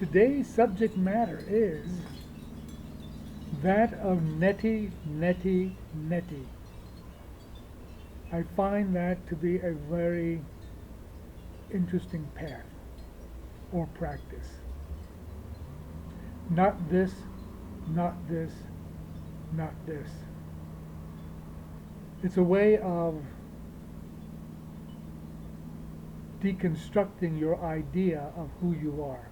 Today's subject matter is that of Neti, Neti, Neti. I find that to be a very interesting path or practice. Not this, not this, not this. It's a way of deconstructing your idea of who you are,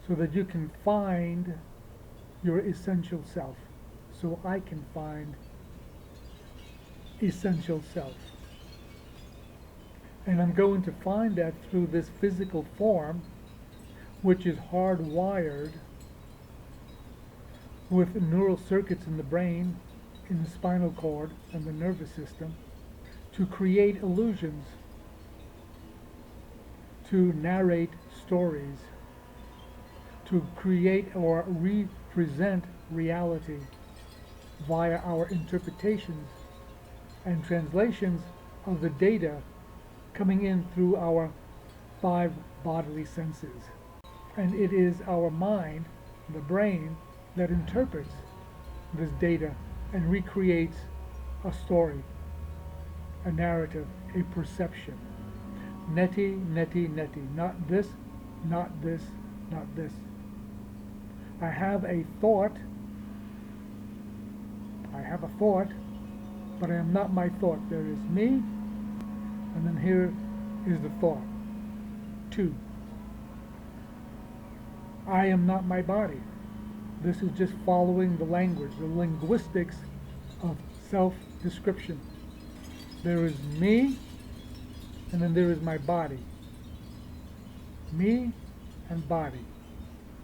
so that you can find your essential self, so I can find essential self. And I'm going to find that through this physical form, which is hardwired with neural circuits in the brain, in the spinal cord, and the nervous system, to create illusions, to narrate stories, to create or represent reality via our interpretations and translations of the data coming in through our 5 bodily senses. And it is our mind, the brain, that interprets this data and recreates a story, a narrative, a perception. Neti, neti, neti. Not this, not this, not this. I have a thought, but I am not my thought. There is me, and then here is the thought. 2. I am not my body. This is just following the language, the linguistics of self-description. There is me, and then there is my body. Me and body,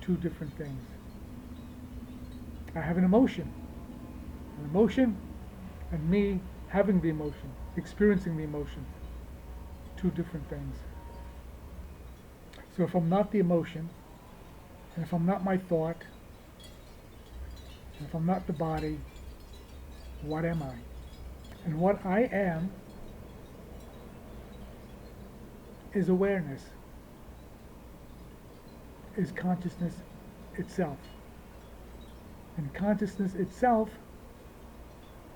2 different things. I have an emotion, and me having the emotion, experiencing the emotion, 2 different things. So if I'm not the emotion, and if I'm not my thought, and if I'm not the body, what am I? And what I am is awareness, is consciousness itself. And consciousness itself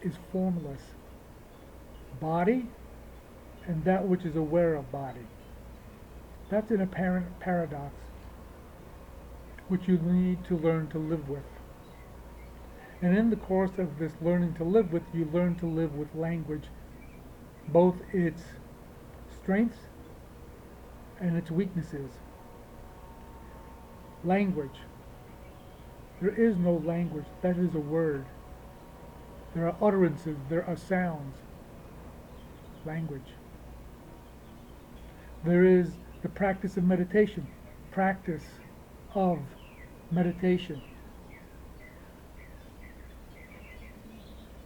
is formless. Body and that which is aware of body. That's an apparent paradox which you need to learn to live with. And in the course of this learning to live with, you learn to live with language, both its strengths and its weaknesses. Language. There is no language. That is a word. There are utterances. There are sounds. Language. There is the practice of meditation. Practice of meditation.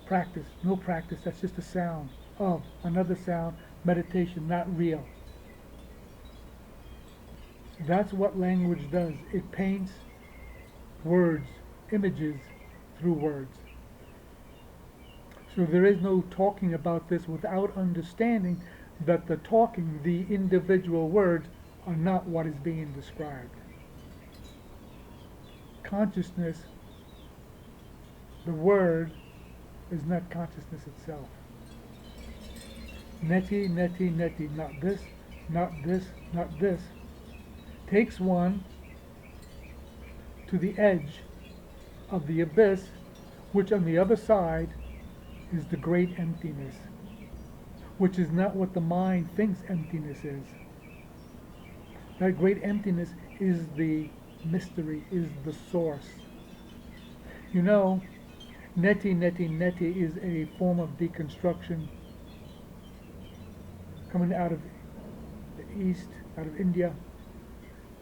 Practice. No practice. That's just a sound of another sound. Meditation, not real. That's what language does. It paints words, images through words. So there is no talking about this without understanding that the talking, the individual words, are not what is being described. Consciousness, the word, is not consciousness itself. Neti, neti, neti. Not this, not this, not this. Takes one to the edge of the abyss, which on the other side is the great emptiness, which is not what the mind thinks emptiness is. That great emptiness is the mystery, is the source. You know, neti, neti, neti is a form of deconstruction coming out of the East, out of India,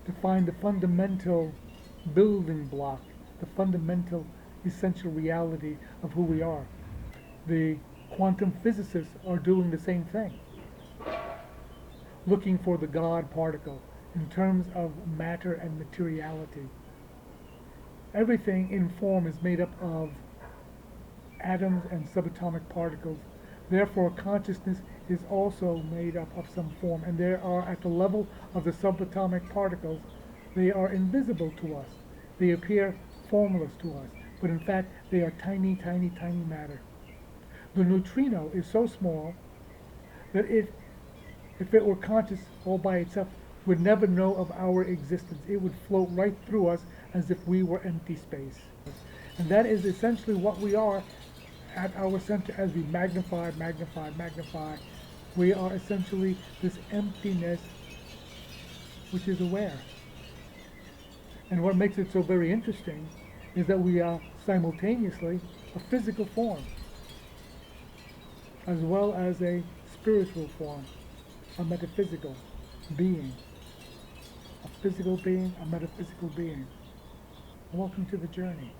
to find the fundamental building block, the fundamental essential reality of who we are. The quantum physicists are doing the same thing, looking for the God particle in terms of matter and materiality. Everything in form is made up of atoms and subatomic particles Therefore, consciousness is also made up of some form, and they are at the level of the subatomic particles. They are invisible to us. They appear formless to us, but in fact, they are tiny, tiny, tiny matter. The neutrino is so small that if it were conscious all by itself, would never know of our existence. It would float right through us as if we were empty space. And that is essentially what we are at our center as we magnify, magnify, magnify. We are essentially this emptiness which is aware. And what makes it so very interesting is that we are simultaneously a physical form as well as a spiritual form, a metaphysical being. A physical being, a metaphysical being. Welcome to the journey.